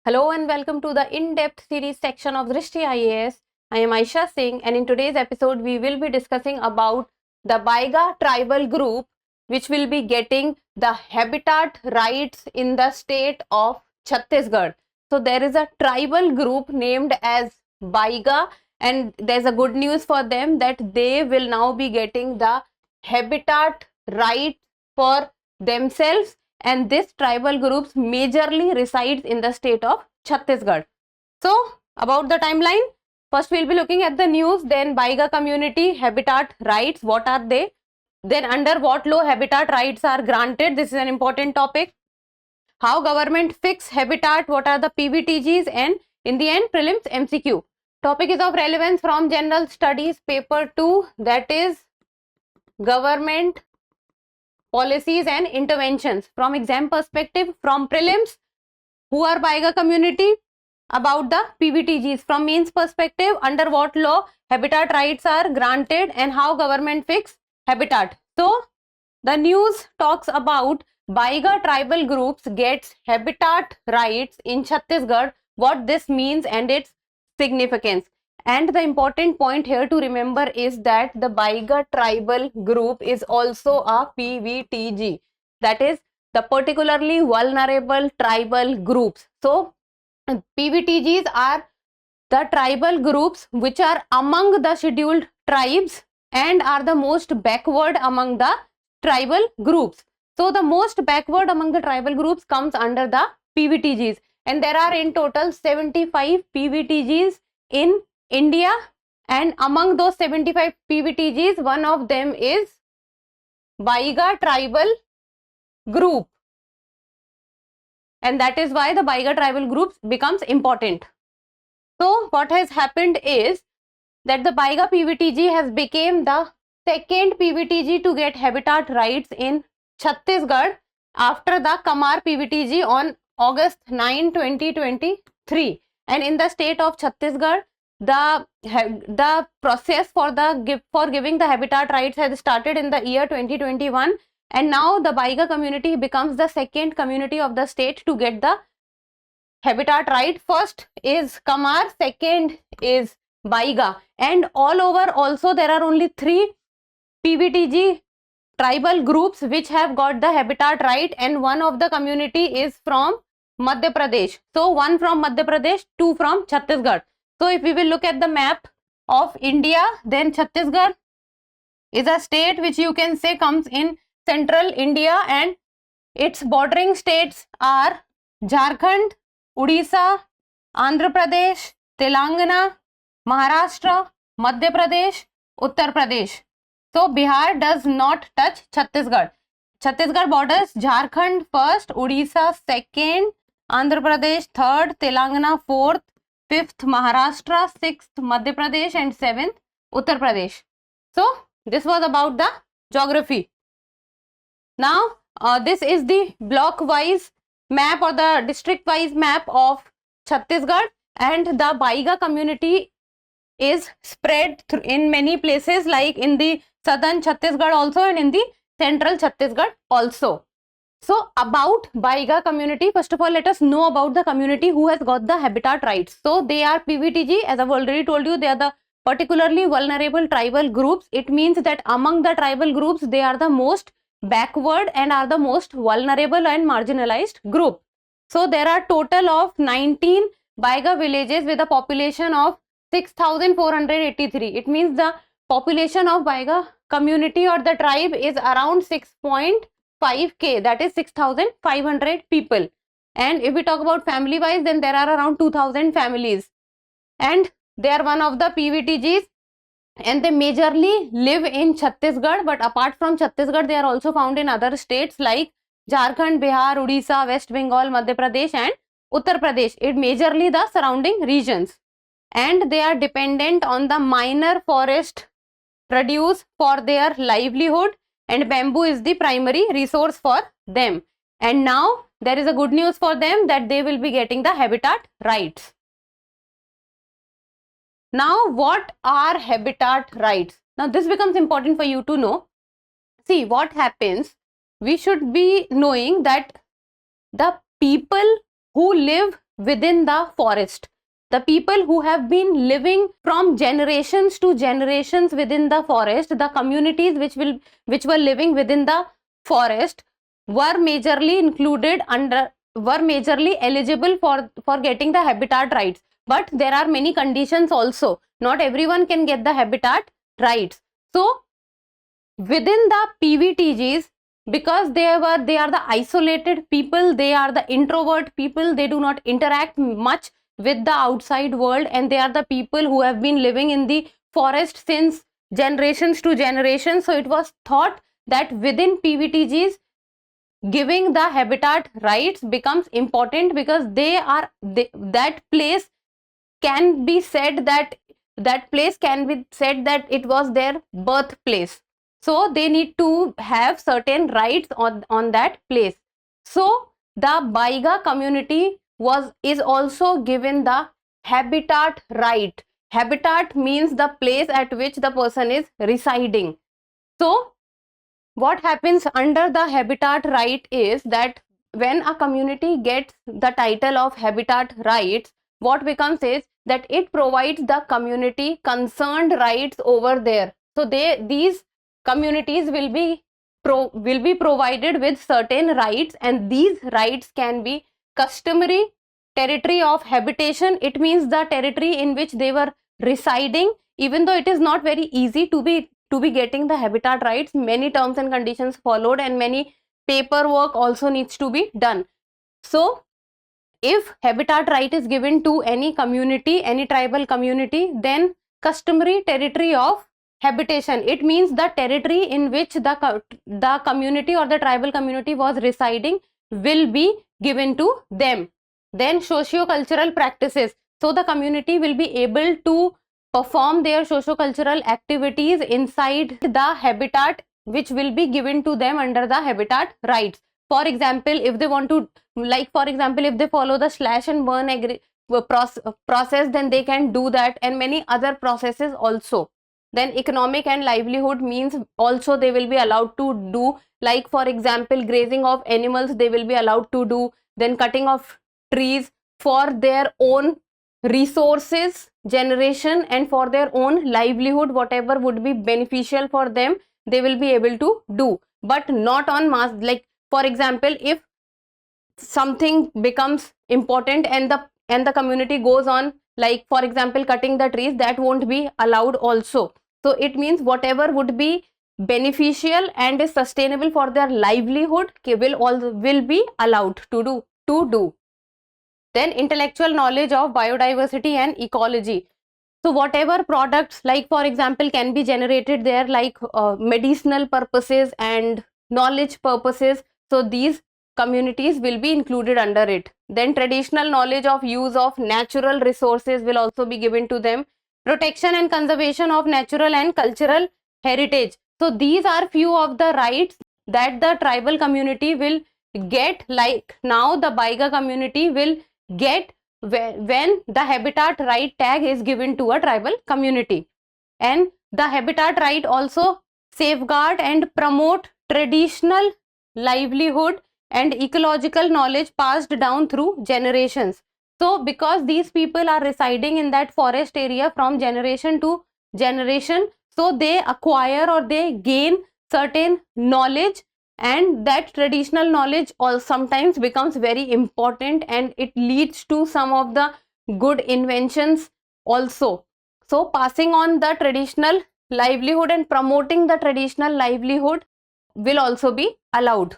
Hello and welcome to the in-depth series section of Drishti IAS. I am Aisha Singh, and in today's episode we will be discussing about the Baiga tribal group which will be getting the habitat rights in the state of Chhattisgarh. So there is a tribal group named as Baiga, and there's a good news for them that they will now be getting the habitat right for themselves, and this tribal groups majorly resides in the state of Chhattisgarh. So about the timeline, first we'll be looking at the news, then Baiga community habitat rights, what are they, then under what law habitat rights are granted, this is an important topic, how government fix habitat, what are the PVTGs, and in the end prelims MCQ. Topic is of relevance from general studies paper 2, that is government policies and interventions. From exam perspective, from prelims, who are Baiga community, about the PVTGs. From mains perspective, under what law habitat rights are granted and how government fix habitat. So the news talks about Baiga tribal groups gets habitat rights in Chhattisgarh, what this means and its significance. And the important point here to remember is that the Baiga tribal group is also a PVTG, that is the particularly vulnerable tribal groups. So PVTGs are the tribal groups which are among the scheduled tribes and are the most backward among the tribal groups. So the most backward among the tribal groups comes under the PVTGs, and there are in total 75 PVTGs in India, and among those 75 PVTGs, one of them is Baiga tribal group, and that is why the Baiga tribal groups becomes important. So what has happened is that the Baiga PVTG has become the second PVTG to get habitat rights in Chhattisgarh after the Kamar PVTG on August 9, 2023. And in the state of Chhattisgarh, the process for giving the habitat rights has started in the year 2021, and now the Baiga community becomes the second community of the state to get the habitat right. First is Kamar, second is Baiga, and all over also there are only 3 PVTG tribal groups which have got the habitat right, and one of the community is from Madhya Pradesh. So 1 from Madhya Pradesh, 2 from Chhattisgarh. So if we will look at the map of India, then Chhattisgarh is a state which you can say comes in central India, and its bordering states are Jharkhand, Odisha, Andhra Pradesh, Telangana, Maharashtra, Madhya Pradesh, Uttar Pradesh. So Bihar does not touch Chhattisgarh. Chhattisgarh borders Jharkhand first, Odisha second, Andhra Pradesh third, Telangana fourth, 5th Maharashtra, 6th Madhya Pradesh, and 7th Uttar Pradesh. So this was about the geography. Now this is the block wise map or the district wise map of Chhattisgarh, and the Baiga community is spread in many places, like in the southern Chhattisgarh also and in the central Chhattisgarh also. So about Baiga community, first of all let us know about the community who has got the habitat rights. So they are PVTG, as I've already told you, they are the particularly vulnerable tribal groups. It means that among the tribal groups they are the most backward and are the most vulnerable and marginalized group. So there are total of 19 Baiga villages with a population of 6,483. It means the population of Baiga community or the tribe is around 6.5k, that is 6,500 people. And if we talk about family wise, then there are around 2,000 families, and they are one of the PVTGs, and they majorly live in Chhattisgarh, but apart from Chhattisgarh they are also found in other states like Jharkhand, Bihar, Odisha, West Bengal, Madhya Pradesh, and Uttar Pradesh. It majorly the surrounding regions, and they are dependent on the minor forest produce for their livelihood, and bamboo is the primary resource for them. And now there is a good news for them that they will be getting the habitat rights. Now what are habitat rights? Now this becomes important for you to know. See what happens, we should be knowing that the people who live within the forest. The people who have been living from generations to generations within the forest, the communities which were living within the forest were majorly eligible for getting the habitat rights. But there are many conditions also. Not everyone can get the habitat rights. So within the PVTGs, because they are the isolated people, they are the introvert people, they do not interact much with the outside world, and they are the people who have been living in the forest since generations to generations. So it was thought that within PVTGs, giving the habitat rights becomes important, because that place can be said that it was their birthplace. So they need to have certain rights on that place. So the Baiga community is also given the habitat right. Habitat means the place at which the person is residing. So what happens under the habitat right is that when a community gets the title of habitat rights, what becomes is that it provides the community concerned rights over there. So these communities will be provided with certain rights, and these rights can be customary territory of habitation. It means the territory in which they were residing. Even though it is not very easy to be getting the habitat rights, many terms and conditions followed, and many paperwork also needs to be done. So if habitat right is given to any community, any tribal community, then customary territory of habitation, it means the territory in which the community or the tribal community was residing will be given to them. Then socio-cultural practices. So the community will be able to perform their socio-cultural activities inside the habitat which will be given to them under the habitat rights. For example, if they want to, if they follow the slash and burn process, then they can do that, and many other processes also. Then economic and livelihood means also they will be allowed to do, like for example grazing of animals they will be allowed to do, then cutting of trees for their own resources generation and for their own livelihood, whatever would be beneficial for them they will be able to do, but not on mass. Like for example, if something becomes important and the community goes on, like for example cutting the trees, that won't be allowed also. So it means whatever would be beneficial and is sustainable for their livelihood will be allowed to do. Then intellectual knowledge of biodiversity and ecology. So whatever products, like for example, can be generated there, like medicinal purposes and knowledge purposes, so these communities will be included under it. Then traditional knowledge of use of natural resources will also be given to them. Protection and conservation of natural and cultural heritage. So these are few of the rights that the tribal community will get. Like now the Baiga community will get when the habitat right tag is given to a tribal community. And the habitat right also safeguard and promote traditional livelihood and ecological knowledge passed down through generations. So because these people are residing in that forest area from generation to generation, so they acquire or they gain certain knowledge, and that traditional knowledge also sometimes becomes very important, and it leads to some of the good inventions also. So passing on the traditional livelihood and promoting the traditional livelihood will also be allowed.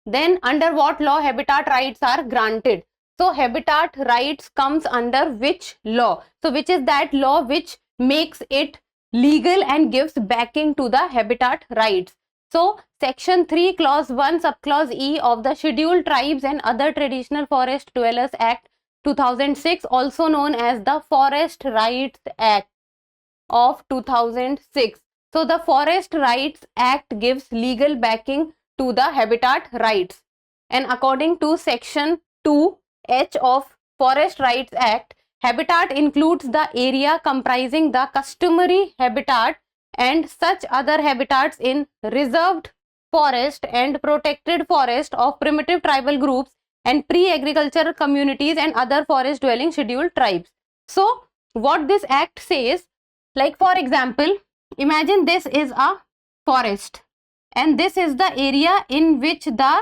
Then under what law habitat rights are granted? So habitat rights comes under which law? So which is that law which makes it legal and gives backing to the habitat rights? So section 3 clause 1 subclause E of the Scheduled Tribes and Other Traditional Forest Dwellers Act 2006, also known as the Forest Rights Act of 2006. So the Forest Rights Act gives legal backing to the habitat rights, and according to section 2H of Forest Rights Act, habitat includes the area comprising the customary habitat and such other habitats in reserved forest and protected forest of primitive tribal groups and pre-agricultural communities and other forest dwelling scheduled tribes. So what this act says, like for example, imagine this is a forest and this is the area in which the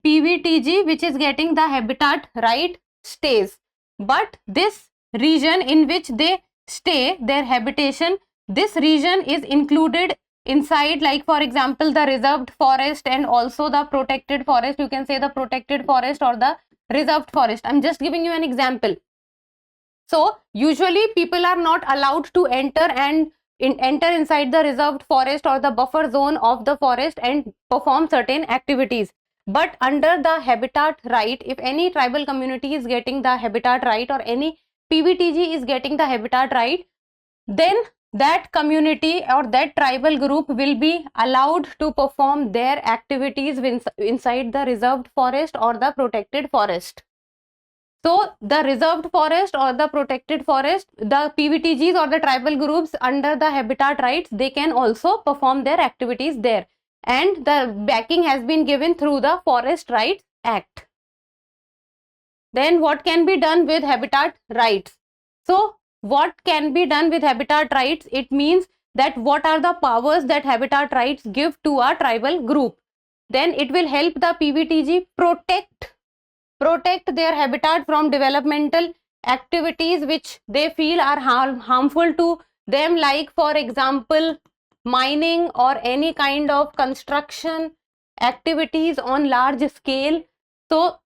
PVTG, which is getting the habitat right, stays. But this region in which they stay, their habitation, this region is included inside, like for example, the reserved forest and also the protected forest. You can say the protected forest or the reserved forest. I'm just giving you an example. So usually people are not allowed to enter inside the reserved forest or the buffer zone of the forest and perform certain activities. But under the habitat right, if any tribal community is getting the habitat right or any PVTG is getting the habitat right, then that community or that tribal group will be allowed to perform their activities inside the reserved forest or the protected forest. So the reserved forest or the protected forest, the PVTGs or the tribal groups under the habitat rights, they can also perform their activities there. And the backing has been given through the Forest Rights Act. Then what can be done with habitat rights? So what can be done with habitat rights? It means that what are the powers that habitat rights give to a tribal group. Then it will help the PVTG protect their habitat from developmental activities which they feel are harmful to them, like for example mining or any kind of construction activities on large scale. So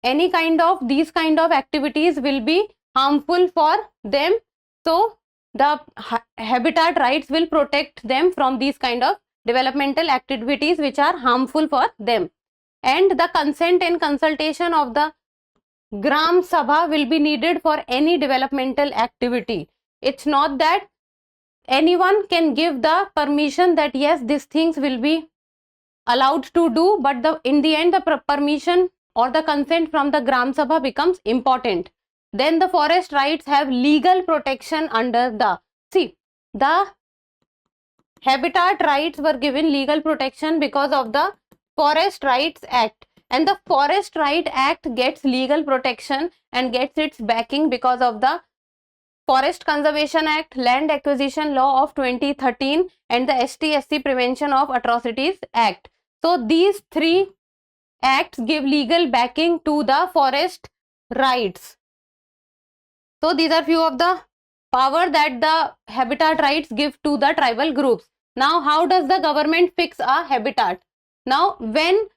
any kind of these kind of activities will be harmful for them. So the habitat rights will protect them from these kind of developmental activities which are harmful for them. And the consent and consultation of the Gram Sabha will be needed for any developmental activity. It's not that anyone can give the permission that yes, these things will be allowed to do, but in the end the permission or the consent from the Gram Sabha becomes important. Then the forest rights have legal protection under the habitat rights were given legal protection because of the Forest Rights Act, and the Forest Right Act gets legal protection and gets its backing because of the Forest Conservation Act, Land Acquisition Law of 2013 and the ST/SC Prevention of Atrocities Act. So these three acts give legal backing to the forest rights. So these are few of the power that the habitat rights give to the tribal groups. Now how does the government fix a habitat? Now when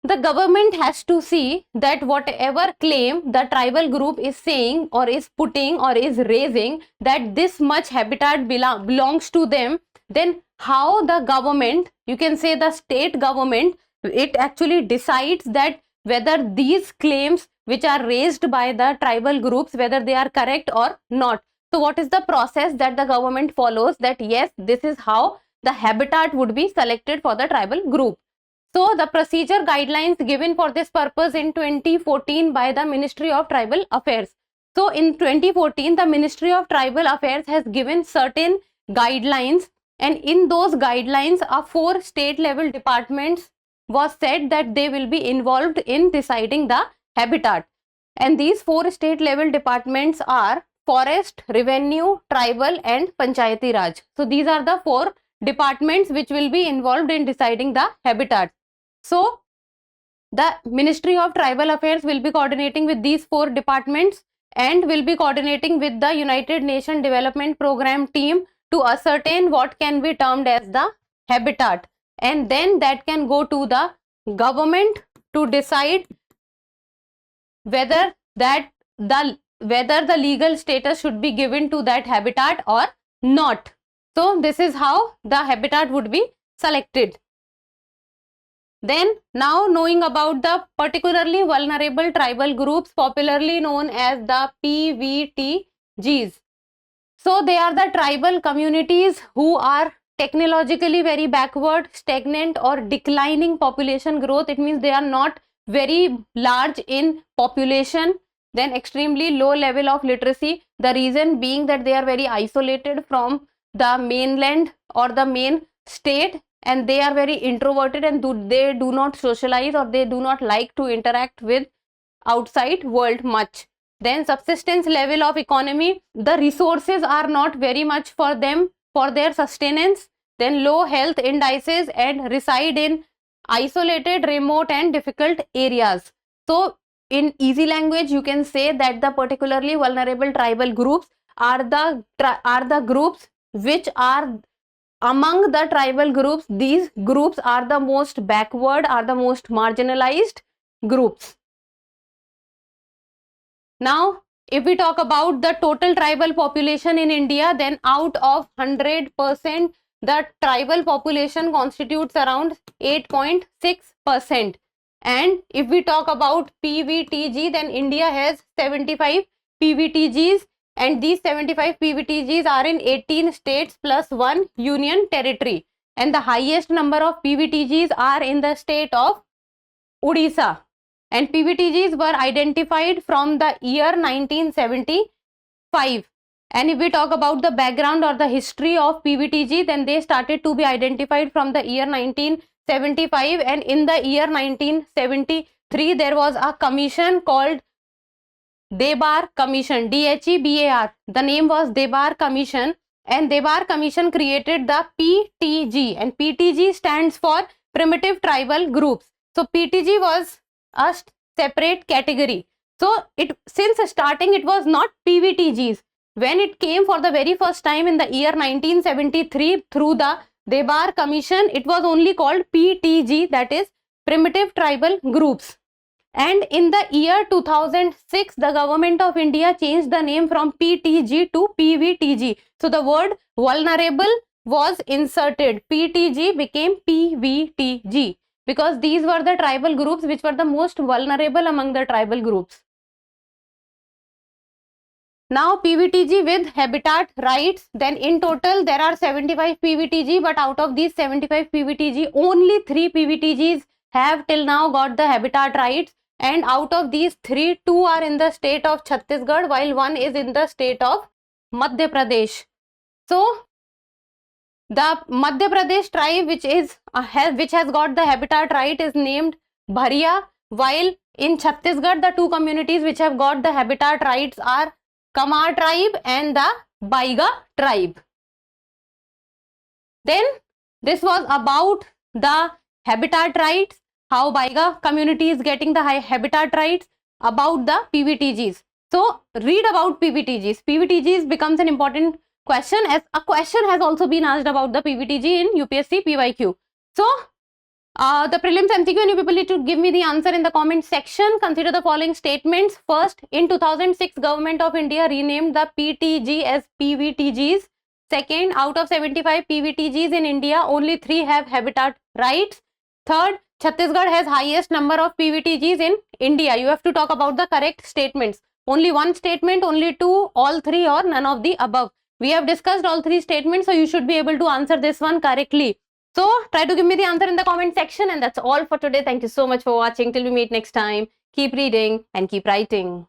the government has to see that whatever claim the tribal group is saying or is putting or is raising that this much habitat belongs to them, then how the government, you can say the state government, it actually decides that whether these claims which are raised by the tribal groups, whether they are correct or not. So what is the process that the government follows, that yes, this is how the habitat would be selected for the tribal group. So the procedure guidelines given for this purpose in 2014 by the Ministry of Tribal Affairs. So in 2014, the Ministry of Tribal Affairs has given certain guidelines, and in those guidelines, 4 state level departments was said that they will be involved in deciding the habitat. And these 4 state level departments are Forest, Revenue, Tribal and Panchayati Raj. So these are the 4 departments which will be involved in deciding the habitat. So the Ministry of Tribal Affairs will be coordinating with these 4 departments and will be coordinating with the United Nations Development Program team to ascertain what can be termed as the habitat, and then that can go to the government to decide whether the legal status should be given to that habitat or not. So this is how the habitat would be selected. Then now knowing about the particularly vulnerable tribal groups, popularly known as the PVTGs. So they are the tribal communities who are technologically very backward, stagnant or declining population growth. It means they are not very large in population, then extremely low level of literacy. The reason being that they are very isolated from the mainland or the main state, and they are very introverted and they do not socialize or they do not like to interact with outside world much. Then subsistence level of economy, the resources are not very much for them for their sustenance. Then low health indices and reside in isolated, remote and difficult areas. So in easy language you can say that the particularly vulnerable tribal groups are the groups which are among the tribal groups. These groups are the most backward, are the most marginalized groups. Now, if we talk about the total tribal population in India, then out of 100%, the tribal population constitutes around 8.6%. And if we talk about PVTG, then India has 75 PVTGs, and these 75 PVTGs are in 18 states plus 1 union territory. And the highest number of PVTGs are in the state of Odisha. And PVTGs were identified from the year 1975. And if we talk about the background or the history of PVTG, then they started to be identified from the year 1975, and in the year 1973 there was a commission called Debar Commission, DHEBAR. The name was Debar Commission, and Debar Commission created the PTG, and PTG stands for Primitive Tribal Groups. So PTG was a separate category. So since starting it was not PVTGs. When it came for the very first time in the year 1973 through the Debar Commission, it was only called PTG, that is Primitive Tribal Groups. And in the year 2006, the government of India changed the name from PTG to PVTG. So the word vulnerable was inserted. PTG became PVTG, because these were the tribal groups which were the most vulnerable among the tribal groups. Now PVTG with habitat rights, then in total there are 75 PVTG, but out of these 75 PVTG, only 3 PVTGs have till now got the habitat rights, and out of these 3, 2 are in the state of Chhattisgarh while 1 is in the state of Madhya Pradesh. So the Madhya Pradesh tribe which has got the habitat right is named Bharia, while in Chhattisgarh the 2 communities which have got the habitat rights are Kamar tribe and the Baiga tribe. Then this was about the habitat rights, how Baiga community is getting the habitat rights, about the PVTGs. So read about PVTGs. PVTGs becomes an important question, as a question has also been asked about the PVTG in UPSC PYQ. So the prelims MCQ, and you people need to give me the answer in the comment section. Consider the following statements. First, in 2006, Government of India renamed the PTG as PVTGs. Second, out of 75 PVTGs in India, only 3 have habitat rights. Third, Chhattisgarh has highest number of PVTGs in India. You have to talk about the correct statements. Only one statement, only 2, all 3, or none of the above. We have discussed all 3 statements, so you should be able to answer this one correctly. So try to give me the answer in the comment section, and that's all for today. Thank you so much for watching. Till we meet next time, keep reading and keep writing.